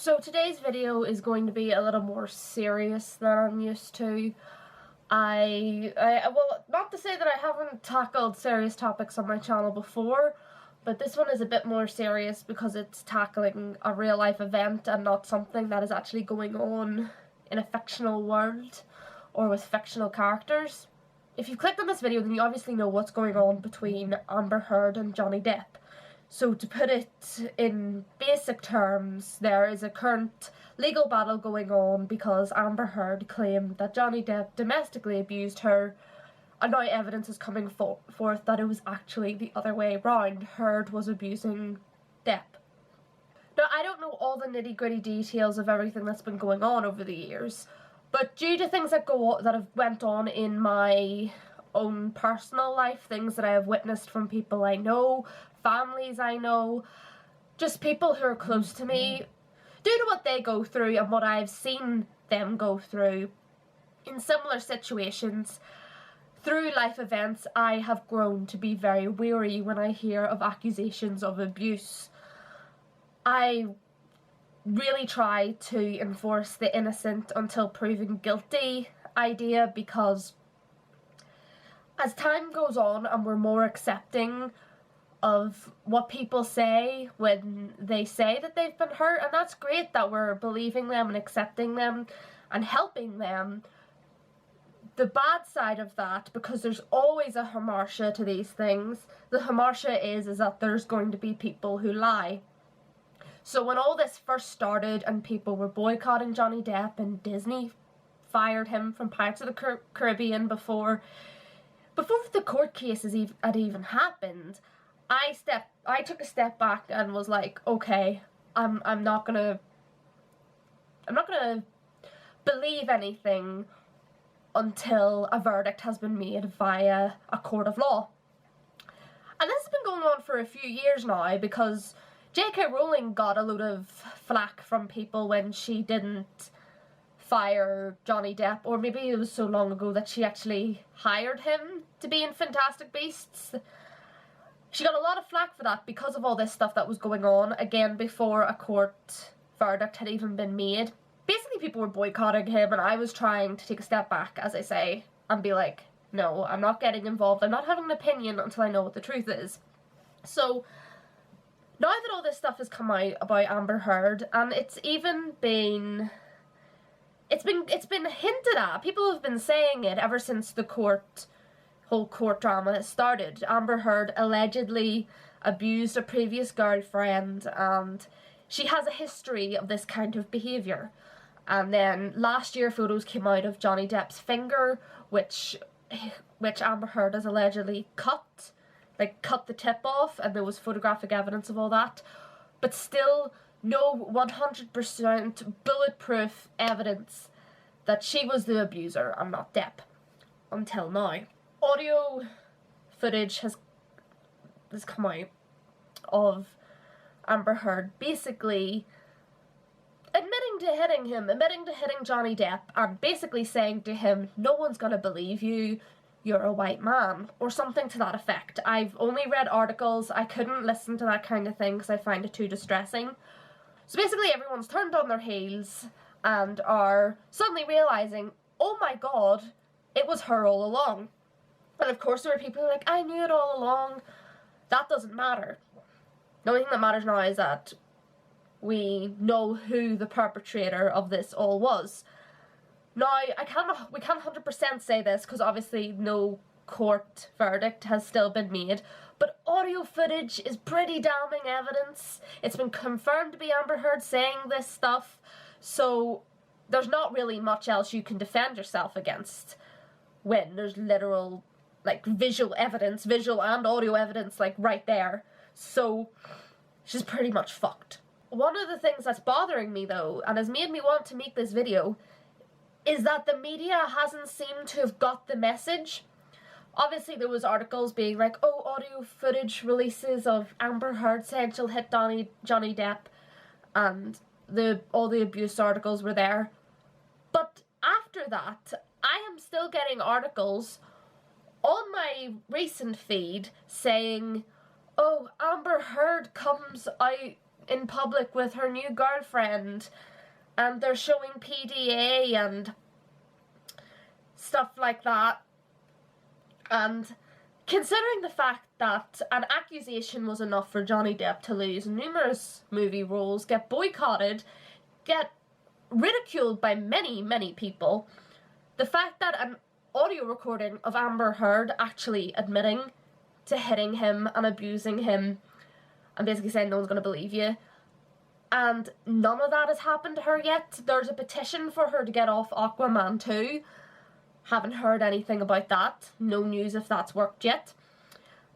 So today's video is going to be a little more serious than I'm used to. Well, not to say that I haven't tackled serious topics on my channel before, but this one is a bit more serious because it's tackling a real life event and not something that is actually going on in a fictional world or with fictional characters. If you clicked on this video, then you obviously know what's going on between Amber Heard and Johnny Depp. So to put it in basic terms, there is a current legal battle going on because Amber Heard claimed that Johnny Depp domestically abused her, and now evidence is coming forth that it was actually the other way around. Heard was abusing Depp. Now, I don't know all the nitty-gritty details of everything that's been going on over the years, but due to things that have went on in my own personal life, things that I have witnessed from people I know, families I know, just people who are close to me, due to what they go through and what I've seen them go through in similar situations, through life events, I have grown to be very wary when I hear of accusations of abuse. I really try to enforce the innocent until proven guilty idea, because as time goes on and we're more accepting of what people say when they say that they've been hurt, and that's great that we're believing them and accepting them and helping them, the bad side of that, because there's always a hamartia to these things, the hamartia is that there's going to be people who lie. So when all this first started and people were boycotting Johnny Depp and Disney fired him from Pirates of the Caribbean before the court cases had even happened, I took a step back and was like, okay, I'm not gonna believe anything until a verdict has been made via a court of law. And this has been going on for a few years now, because J.K. Rowling got a load of flack from people when she didn't fire Johnny Depp, or maybe it was so long ago that she actually hired him to be in Fantastic Beasts. She got a lot of flack for that because of all this stuff that was going on, again, before a court verdict had even been made. Basically, people were boycotting him, and I was trying to take a step back, as I say, and be like, no, I'm not getting involved, I'm not having an opinion until I know what the truth is. So now that all this stuff has come out about Amber Heard, and it's been hinted at, people have been saying it ever since the whole court drama has started. Amber Heard allegedly abused a previous girlfriend, and she has a history of this kind of behaviour. And then last year photos came out of Johnny Depp's finger, which Amber Heard has allegedly cut the tip off, and there was photographic evidence of all that. But still, no 100% bulletproof evidence that she was the abuser and not Depp, until now. Audio footage has come out of Amber Heard basically admitting to hitting Johnny Depp, and basically saying to him, no one's gonna believe you, you're a white man, or something to that effect. I've only read articles, I couldn't listen to that kind of thing because I find it too distressing. So basically everyone's turned on their heels and are suddenly realising, oh my god, it was her all along. And of course there were people who are like, I knew it all along. That doesn't matter. The only thing that matters now is that we know who the perpetrator of this all was. Now, we can't 100% say this because obviously no court verdict has still been made, but audio footage is pretty damning evidence. It's been confirmed to be Amber Heard saying this stuff, so there's not really much else you can defend yourself against when there's literal, visual evidence, visual and audio evidence, right there. So she's pretty much fucked. One of the things that's bothering me, though, and has made me want to make this video, is that the media hasn't seemed to have got the message. Obviously there was articles being like, oh, audio footage releases of Amber Heard saying she'll hit Johnny Depp, and all the abuse articles were there. But after that, I am still getting articles on my recent feed saying, oh, Amber Heard comes out in public with her new girlfriend, and they're showing PDA and stuff like that. And considering the fact that an accusation was enough for Johnny Depp to lose numerous movie roles, get boycotted, get ridiculed by many, many people, the fact that an audio recording of Amber Heard actually admitting to hitting him and abusing him and basically saying no one's going to believe you, and none of that has happened to her yet. There's a petition for her to get off Aquaman 2. Haven't heard anything about that. No news if that's worked yet.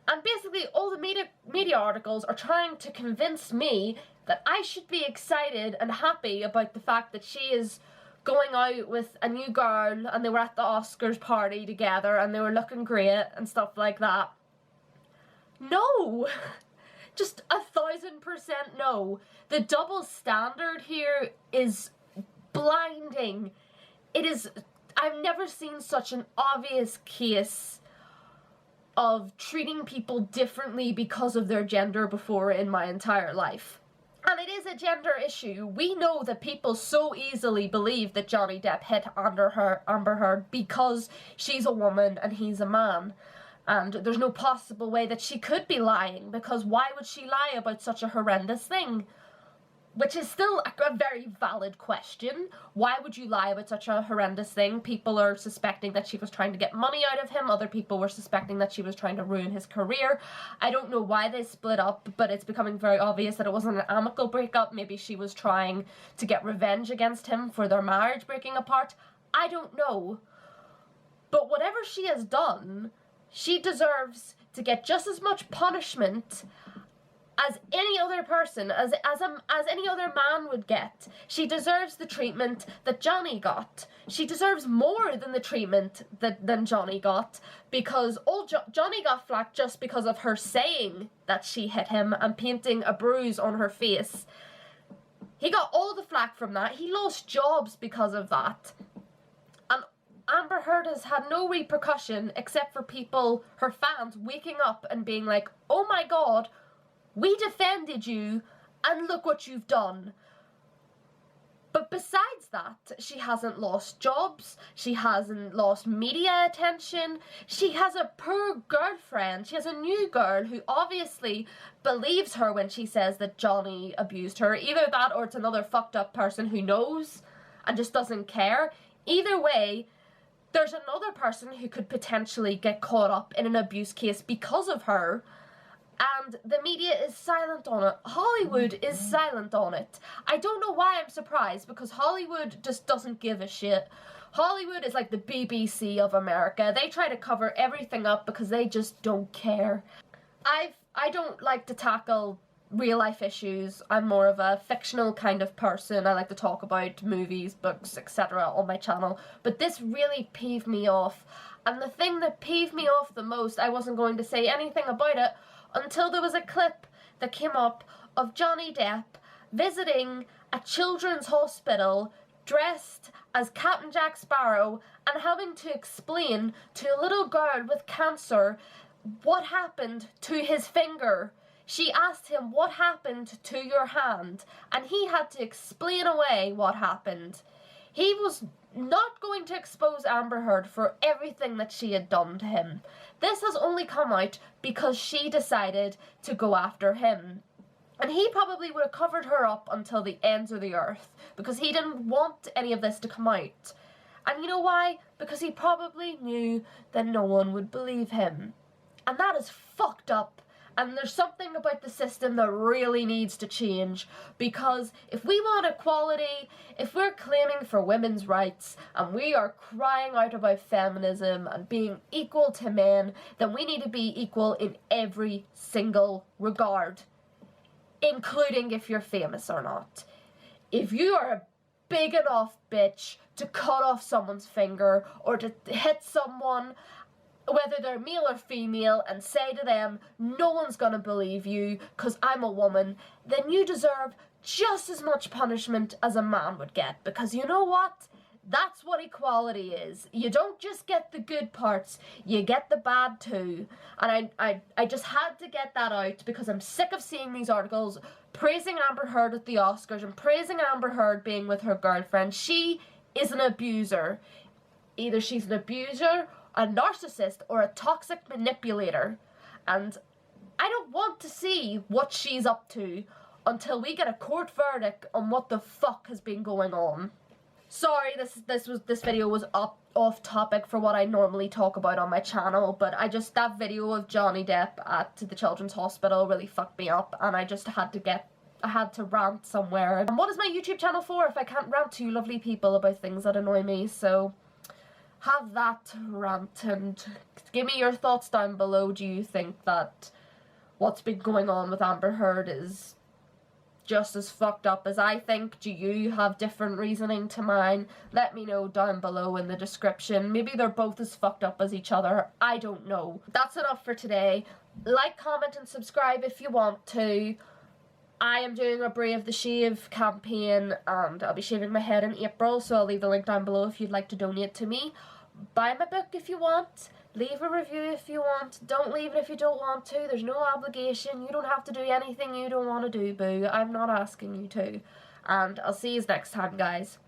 And basically all the media articles are trying to convince me that I should be excited and happy about the fact that she is going out with a new girl and they were at the Oscars party together and they were looking great and stuff like that. No! Just 1000% no. The double standard here is blinding. It is... I've never seen such an obvious case of treating people differently because of their gender before in my entire life. And it is a gender issue. We know that people so easily believe that Johnny Depp hit Amber Heard because she's a woman and he's a man. And there's no possible way that she could be lying, because why would she lie about such a horrendous thing? Which is still a very valid question. Why would you lie about such a horrendous thing? People are suspecting that she was trying to get money out of him. Other people were suspecting that she was trying to ruin his career. I don't know why they split up, but it's becoming very obvious that it wasn't an amicable breakup. Maybe she was trying to get revenge against him for their marriage breaking apart. I don't know. But whatever she has done, she deserves to get just as much punishment as any other person, as any other man would get. She deserves the treatment that Johnny got. She deserves more than the treatment than Johnny got, because Johnny got flack just because of her saying that she hit him and painting a bruise on her face. He got all the flack from that. He lost jobs because of that. And Amber Heard has had no repercussion except for people, her fans, waking up and being like, oh my god, we defended you, and look what you've done. But besides that, she hasn't lost jobs, she hasn't lost media attention, she has a poor girlfriend, she has a new girl who obviously believes her when she says that Johnny abused her. Either that or it's another fucked up person who knows and just doesn't care. Either way, there's another person who could potentially get caught up in an abuse case because of her. And the media is silent on it. Hollywood is silent on it. I don't know why I'm surprised, because Hollywood just doesn't give a shit. Hollywood is like the BBC of America. They try to cover everything up because they just don't care. I don't like to tackle real life issues. I'm more of a fictional kind of person. I like to talk about movies, books, etc. on my channel. But this really peeved me off. And the thing that peeved me off the most, I wasn't going to say anything about it until there was a clip that came up of Johnny Depp visiting a children's hospital dressed as Captain Jack Sparrow and having to explain to a little girl with cancer what happened to his finger. She asked him, what happened to your hand? And he had to explain away what happened. He was not going to expose Amber Heard for everything that she had done to him. This has only come out because she decided to go after him. And he probably would have covered her up until the ends of the earth, because he didn't want any of this to come out. And you know why? Because he probably knew that no one would believe him. And that is fucked up. And there's something about the system that really needs to change, because if we want equality, if we're claiming for women's rights, and we are crying out about feminism and being equal to men, then we need to be equal in every single regard, including if you're famous or not. If you are a big enough bitch to cut off someone's finger or to hit someone, whether they're male or female, and say to them, no one's gonna believe you because I'm a woman, then you deserve just as much punishment as a man would get. Because you know what? That's what equality is. You don't just get the good parts, you get the bad too. And I just had to get that out because I'm sick of seeing these articles praising Amber Heard at the Oscars and praising Amber Heard being with her girlfriend. She is an abuser. Either she's an abuser, a narcissist, or a toxic manipulator. And I don't want to see what she's up to until we get a court verdict on what the fuck has been going on. Sorry, this video was off topic for what I normally talk about on my channel, but that video of Johnny Depp at the Children's Hospital really fucked me up, and I had to rant somewhere. And what is my YouTube channel for if I can't rant to you lovely people about things that annoy me? So have that rant and give me your thoughts down below. Do you think that what's been going on with Amber Heard is just as fucked up as I think? Do you have different reasoning to mine? Let me know down below in the description. Maybe they're both as fucked up as each other. I don't know. That's enough for today. Like, comment and subscribe if you want to. I am doing a Brave the Shave campaign and I'll be shaving my head in April, so I'll leave the link down below if you'd like to donate to me. Buy my book if you want. Leave a review if you want. Don't leave it if you don't want to. There's no obligation. You don't have to do anything you don't want to do, boo. I'm not asking you to. And I'll see you next time, guys.